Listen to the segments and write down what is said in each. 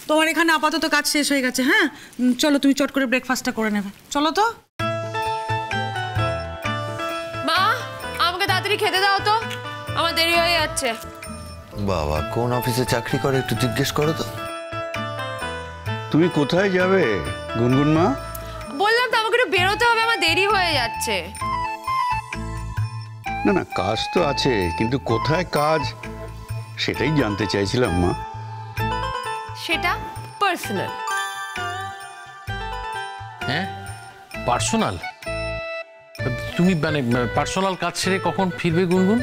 তোমার এখানে আপাতত কাজ শেষ হয়ে গেছে। হ্যাঁ চলো তুমি চট করে ব্রেকফাস্টটা করে নেবে, চলো তো। মা আমাকে তাড়াতাড়ি খেতে দাও তো, আমার দেরি হয়ে যাচ্ছে। বাবা কোন অফিসে চাকরি করে একটু জিজ্ঞেস করো তো। তুমি কোথায় যাবে গুনগুন মা? বললাম তো আমাকে একটু বেরোতে হবে, আমার দেরি হয়ে যাচ্ছে। না না কাজ তো আছে, কিন্তু কোথায় কাজ সেটাই জানতে চাইছিলাম মা। সেটা পার্সোনাল। হ্যাঁ পার্সোনাল? তুমি মানে পার্সোনাল কাজ ছেড়ে কখন ফিরবে গুনগুন?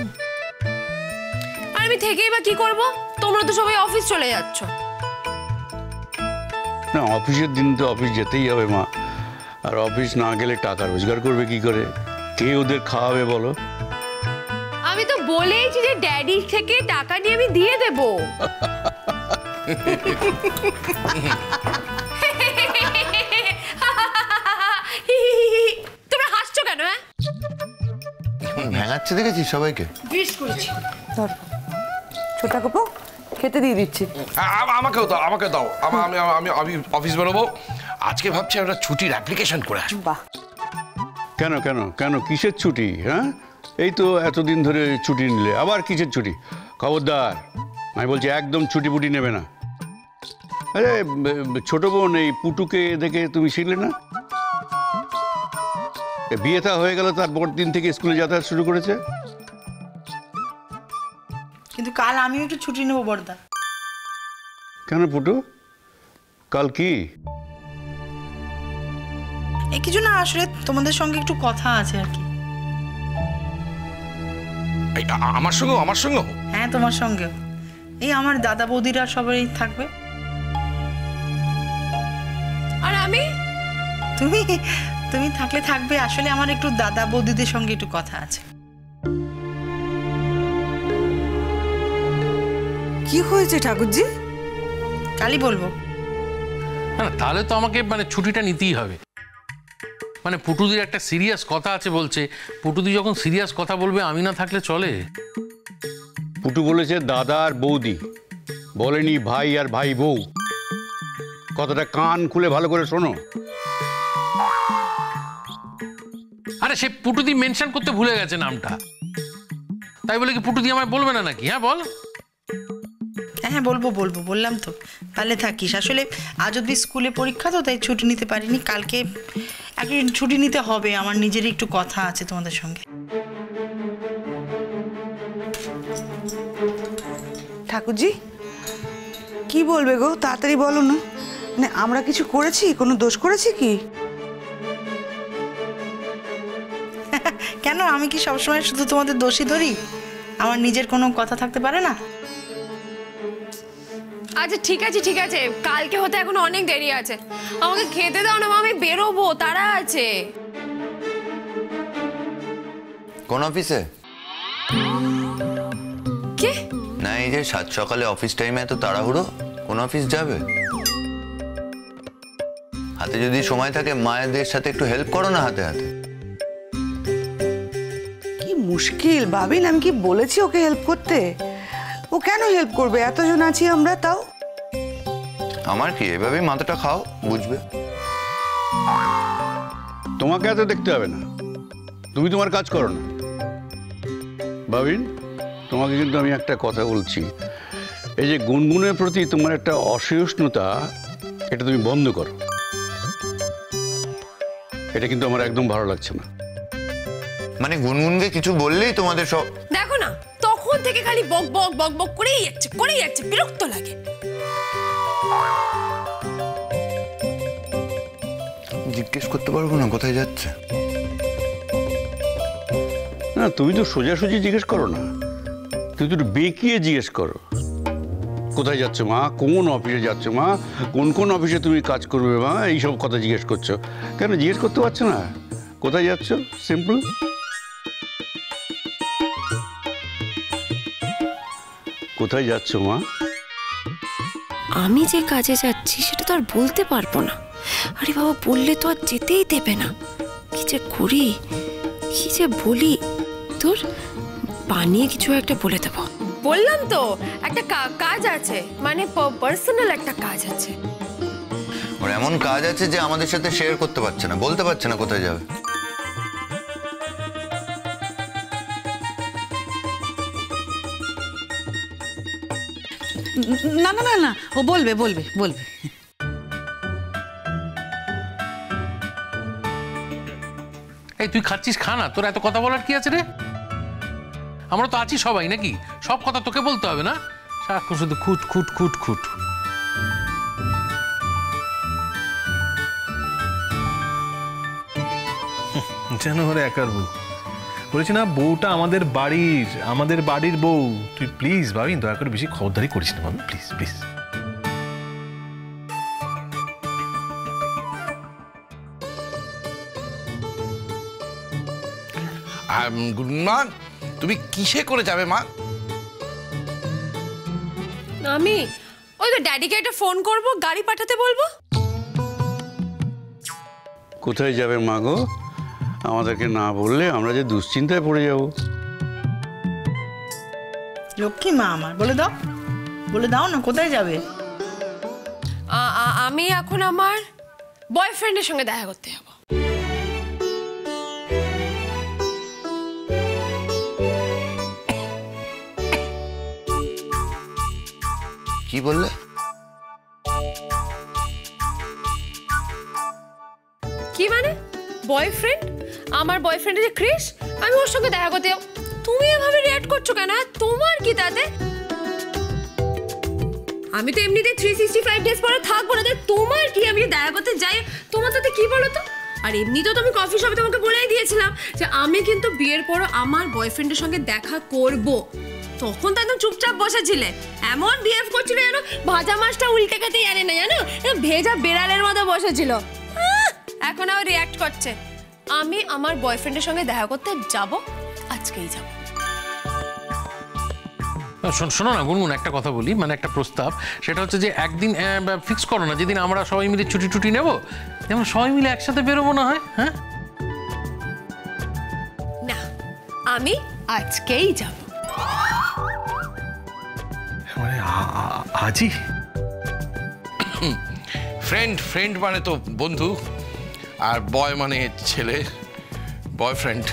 আর আমি থেকেই বা কি করব? তোমরা তো সবাই অফিস চলে যাচ্ছ। না অফিসের দিন তো অফিস যেতেই হবে মা, আর অফিস না গেলে টাকা রোজগার করবে কি করে? কে ওদের খাওয়াবে বলো? আমি তো বলেইছি যে ড্যাডি থেকে টাকা নিয়ে আমি দিয়ে দেব। তোমরা হাসছো কেন? হ্যাঁ ভেঙাচ্ছে দেখেছি সবাইকে। বিশ করেছি। ধর ছোটা কপো খেতে দিয়ে দিচ্ছি। আমাকেও দাও, আমাকে দাও। আমি আমি আমি অফিস বেরোবো আজকে, ভাবছি একটা ছুটির অ্যাপ্লিকেশন করে আসবো। বাহ কেন কেন কেন কিসের ছুটি? হ্যাঁ এই তো এতদিন ধরে ছুটি নিলে, আবার কিসের ছুটি? খবরদার, আমি বলছি একদম ছুটি ফুটি নেবে না। আরে ছোট বোন এই পুটুকে দেখে তুমি শিখলে না? বিয়েটা হয়ে গেল, তারপর দিন থেকে স্কুলে যাতায়াত শুরু করেছে। কিন্তু কাল আমিও একটু ছুটি নেবো বড়দা। কেন পুটু, কাল কি? এই কিছু না, আসলে তোমাদের সঙ্গে একটু কথা আছে আর কি। আমার সঙ্গেও? আমার সঙ্গেও? হ্যাঁ তোমার সঙ্গে। এই আমার দাদা বৌদিরা সবাই থাকবে। আর আমি? তুমি তুমি থাকলে থাকবে। আসলে আমার একটু দাদা বৌদিদের সঙ্গে একটু কথা আছে। কি হয়েছে ঠাকুরজি? কালই বলবো। না তাহলে তো আমাকে মানে ছুটিটা নিতেই হবে। মানে পুটুদির একটা সিরিয়াস কথা আছে বলছে, পুটুদি যখন সিরিয়াস কথা বলবে আমি না থাকলে চলে? পুটু বলেছে দাদা আর বৌদি, বলেনি ভাই আর ভাই বউ। কথাটা কান খুলে ভালো করে শোনো। আরে সে পুটুদি মেনশন করতে ভুলে গেছে নামটা, তাই বলে কি পুটুদি আমায় বলবে না নাকি? হ্যাঁ বল। হ্যাঁ বলবো বলবো, বললাম তো। তাহলে থাকিস। আসলে আজ অব্দি স্কুলে পরীক্ষা তো, তাই ছুটি নিতে পারিনি। কালকে একদিন ছুটি নিতে হবে, আমার নিজেরই একটু কথা আছে তোমাদের সঙ্গে। ঠাকুরজি কি বলবে গো, তাড়াতাড়ি বলো না। মানে আমরা কিছু করেছি, কোনো দোষ করেছি কি? কেন, আমি কি সবসময় শুধু তোমাদের দোষী ধরি? আমার নিজের কোনো কথা থাকতে পারে না? আচ্ছা ঠিক আছে ঠিক আছে, কালকে হতে এখন অনেক দেরি আছে। আমাকে খেতে দাও না মা, আমি বেরোবো, তাড়া আছে। কোন অফিসে? কে? না এই যে সাত সকালে অফিস টাইমে এত তাড়াহুড়ো, কোন অফিস যাবে? হাতে যদি সময় থাকে মায়েদের সাথে একটু হেল্প করো না হাতে হাতে। কি মুশকিল ভাবিন, আমি কি বলেছি ওকে হেল্প করতে? ও কেন হেল্প করবে? এতজন আছি আমরা তাও। আমার কি, এভাবেই মাথাটা খাও, বুঝবে। তোমাকে এত দেখতে হবে না, তুমি তোমার কাজ করো না। ভাবিন তোমাকে কিন্তু আমি একটা কথা বলছি, এই যে গুনগুনের প্রতি তোমার একটা অসহিষ্ণুতা, এটা তুমি বন্ধ করো। এটা কিন্তু আমার একদম ভালো লাগছে না। মানে গুনগুনকে কিছু বললেই তোমাদের সব। দেখো না, তখন থেকে খালি বক বক বক বক করেই যাচ্ছে, বিরক্ত লাগে। জিজ্ঞেস করতে পারবো না কোথায় যাচ্ছে? না তুমি তো সোজাসুজি জিজ্ঞেস করো না, তুমি তো একটু বেঁকিয়ে জিজ্ঞেস করো। কোথায় যাচ্ছ মা, কোন অফিসে যাচ্ছ মা, কোন কোন অফিসে তুমি কাজ করবে মা, এইসব কথা জিজ্ঞেস করছো কেন? জিজ্ঞেস করতে পারছো না কোথায় যাচ্ছ? সিম্পল। কোথায় যাচ্ছ মা? আমি যে কাজে যাচ্ছি সেটা তো আর বলতে পারবো না। আরে বাবা, বললে তো আর যেতেই দেবে না। কি যে করি, কি যে বলি, তোর বানিয়ে কিছু একটা বলে দেবো। বললাম তো একটা কাজ আছে, মানে পার্সোনাল একটা কাজ আছে। ওর এমন কাজ আছে যে আমাদের সাথে শেয়ার করতে পারছে না, বলতে পারছে না কোথায় যাবে। না না না না, ও বলবে বলবে বলবে। এই তুই খাচ্ছিস, খা না, তোর এত কথা বলার কি আছে রে? আমরা তো আছি সবাই নাকি, সব কথা তোকে বলতে হবে না? সারাক্ষণ শুধু খুট খুট খুট খুট। যেন ওরা একার বউ। বলেছি না, বউটা আমাদের বাড়ির বউ। তুই প্লিজ ভাবিন, দয়া করে বেশি খবরদারি করিস না ভাবি, প্লিজ প্লিজ। মা, তুমি কিসে করে যাবে মা? আমি ওই তো ড্যাডিকে একটা ফোন করব, গাড়ি পাঠাতে বলবো। কোথায় যাবে মা গো? আমাদেরকে না বললে আমরা যে দুশ্চিন্তায় পড়ে যাব। লক্ষ্মী মা আমার, বলে দাও না কোথায় যাবে। আমি এখন আমার বয়ফ্রেন্ডের সঙ্গে দেখা করতে যাব। কি বললে? কি মানে বয়ফ্রেন্ড? আমার বয়ফ্রেন্ডের যে ক্রিস, আমি ওর সঙ্গে দেখা করতে যাব। তুমি এভাবে রিঅ্যাক্ট করছো কেন? তোমার কি তাতে? আমি তো এমনিতে 365 ডেজ পরে থাকবো না, তোমার কি? আমি দেখা করতে যাই, তোমার তাতে কি বলো তো? আর এমনিতেও তো আমি কফি শপে তোমাকে বলেই দিয়েছিলাম যে আমি কিন্তু বিয়ের পরও আমার বয়ফ্রেন্ডের সঙ্গে দেখা করব। তখন তো একদম চুপচাপ বসেছিলে, এমন বিহেভ করছিল যেন ভাজা মাছটা উল্টে খেতে জানে না, জানো, ভেজা বেড়ালের মতো বসেছিল। এখন আবার রিঅ্যাক্ট করছে। আমি আমার বয়ফ্রেন্ডের সঙ্গে দেখা করতে যাব, আজকেই যাব। শোনো না গুনগুন, একটা কথা বলি, মানে একটা প্রস্তাব। সেটা হচ্ছে যে একদিন ফিক্স করো না, যেদিন আমরা সবাই মিলে ছুটি নেব, যেমন সবাই মিলে একসাথে বেরোবো না হয়। হ্যাঁ না, আমি আজকেই যাব। মানে আজই? ফ্রেন্ড মানে তো বন্ধু, আর বয় মানে ছেলে, বয়ফ্রেন্ড।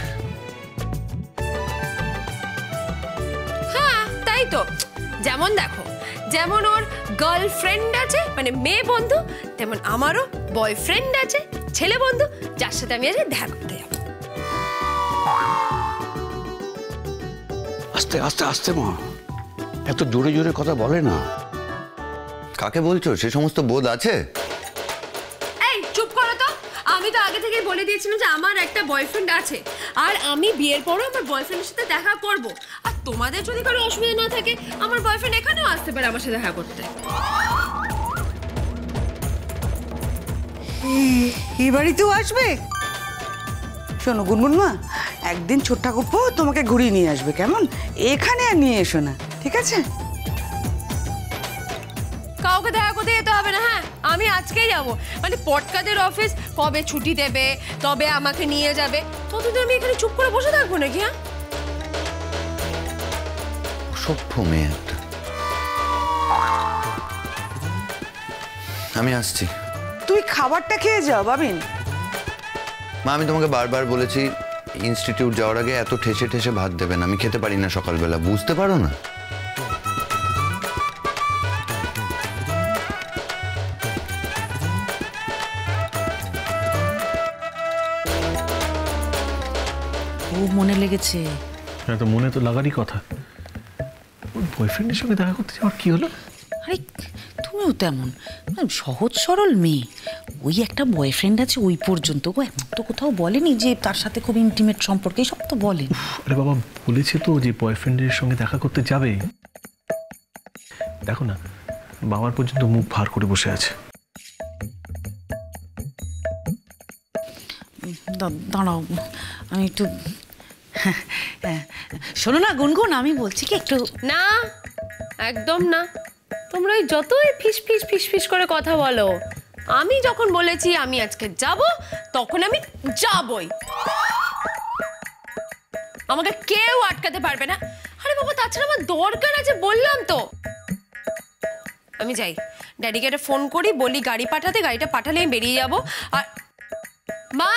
হ্যাঁ তাই তো, যেমন দেখো, যেমন ওর গার্লফ্রেন্ড আছে মানে মেয়ে বন্ধু, তেমন আমারও বয়ফ্রেন্ড আছে ছেলে বন্ধু, যার সাথে আমি আজ দেখা করতে যাব। আস্তে আস্তে আস্তে মা, এত জোরে জোরে কথা বলে না। কাকে বলছো? সে সমস্ত বোধ আছে? এই চুপ করো তো। আমি তো আগে থেকেই বলে দিয়েছিলাম যে আমার একটা বয়ফ্রেন্ড আছে, আর আমি বিয়ের পরও আমার বয়ফ্রেন্ডের সাথে দেখা করব। আর তোমাদের যদি কোনো অসুবিধা না থাকে, আমার বয়ফ্রেন্ড এখানেও আসতে পারে আমার সাথে দেখা করতে। এই বাড়িতেও আসবে? শোনো গুনগুন মা, একদিন ছোট ঠাকুরপো তোমাকে ঘুরিয়ে নিয়ে আসবে, কেমন? এখানে আর নিয়ে এসো না, ঠিক আছে? কাউকে দেখা করতে যেতে হবে না। হ্যাঁ, আমি আজকেই যাব। মানে পটকাদের অফিস কবে ছুটি দেবে, তবে আমাকে নিয়ে যাবে, ততদিন আমি এখানে চুপ করে বসে থাকবো নাকি? হ্যাঁ, সভ্য মেয়ে একটা। আমি আসছি। তুই খাবারটা খেয়ে যাও বাবিন। মা, আমি তোমাকে বারবার বলেছি ইনস্টিটিউট যাওয়ার আগে এত ঠেসে ঠেসে ভাত দেবেন, আমি খেতে পারি না সকালবেলা, বুঝতে পারো না? ও মনে লেগেছে। হ্যাঁ, তো মনে তো লাগারই কথা। ওর বয়ফ্রেন্ডের সঙ্গে দেখা করতে যাওয়ার কি হলো? আরে তুমিও তেমন সহজ সরল মেয়ে, ওই একটা বয়ফ্রেন্ড আছে ওই পর্যন্ত, ও এমন তো কোথাও বলেনি যে তার সাথে খুব ইন্টিমেট সম্পর্ক, এইসব তো বলে। আরে বাবা, বলেছে তো যে বয়ফ্রেন্ডের সঙ্গে দেখা করতে যাবে। দেখো না, বাবার পর্যন্ত মুখ ভার করে বসে আছে। দাঁড়াও, আমি একটু শোনো না গুনগুন, আমি বলছি কি একটু। না একদম না, তোমরা ওই যতই ফিস ফিস ফিস ফিস করে কথা বলো, আমি যখন বলেছি আমি আজকে যাব, তখন আমি যাবই। আমাকে কেউ আটকাতে পারবে না। আরে বাবা, তাছাড়া আমার দরকার আছে বললাম তো। আমি যাই, ড্যাডিকে একটা ফোন করি, বলি গাড়ি পাঠাতে, গাড়িটা পাঠালে আমি বেরিয়ে যাবো। আর মা,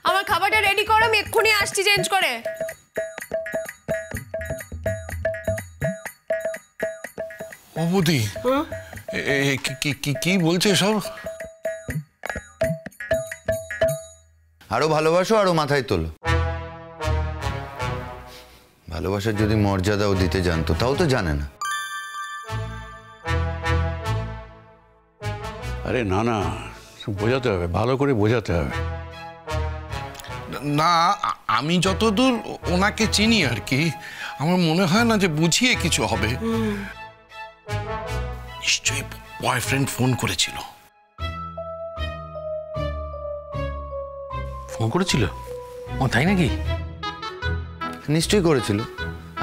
আমার খাবারটা রেডি করো, আমি এক্ষুনি আসছি চেঞ্জ করে। অবধি কি বলছে সব? আরো ভালোবাসো, আরো মাথায় তোলো। ভালোবাসার যদি মর্যাদাও দিতে জানতো, তাও তো জানে না। আরে না না, বোঝাতে হবে, ভালো করে বোঝাতে হবে। না, আমি যতদূর ওনাকে চিনি আর কি, আমার মনে হয় না যে বুঝিয়ে কিছু হবে। নিশ্চয়ই বয়ফ্রেন্ড ফোন করেছিল। ফোন করেছিল? ও তাই নাকি? নিশ্চয়ই করেছিল।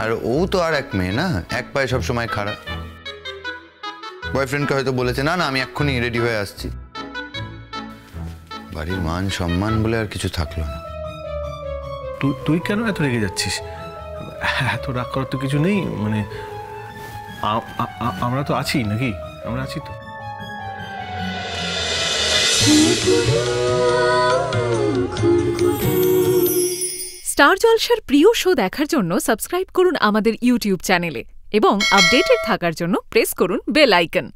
আর ও তো আর এক মেয়ে না, এক পায়ে সব সময় খাড়া। বয়ফ্রেন্ডকে হয়তো বলেছে, না না আমি এক্ষুনি রেডি হয়ে আসছি। বাড়ির মান সম্মান বলে আর কিছু থাকলো না। তুই কেন এত রেগে যাচ্ছিস? এত রাগ করার তো কিছু নেই, মানে আমরা তো আছি নাকি? আমরা আছি তো। স্টার জলসার প্রিয় শো দেখার জন্য সাবস্ক্রাইব করুন আমাদের ইউটিউব চ্যানেলে এবং আপডেটেড থাকার জন্য প্রেস করুন বেল আইকন।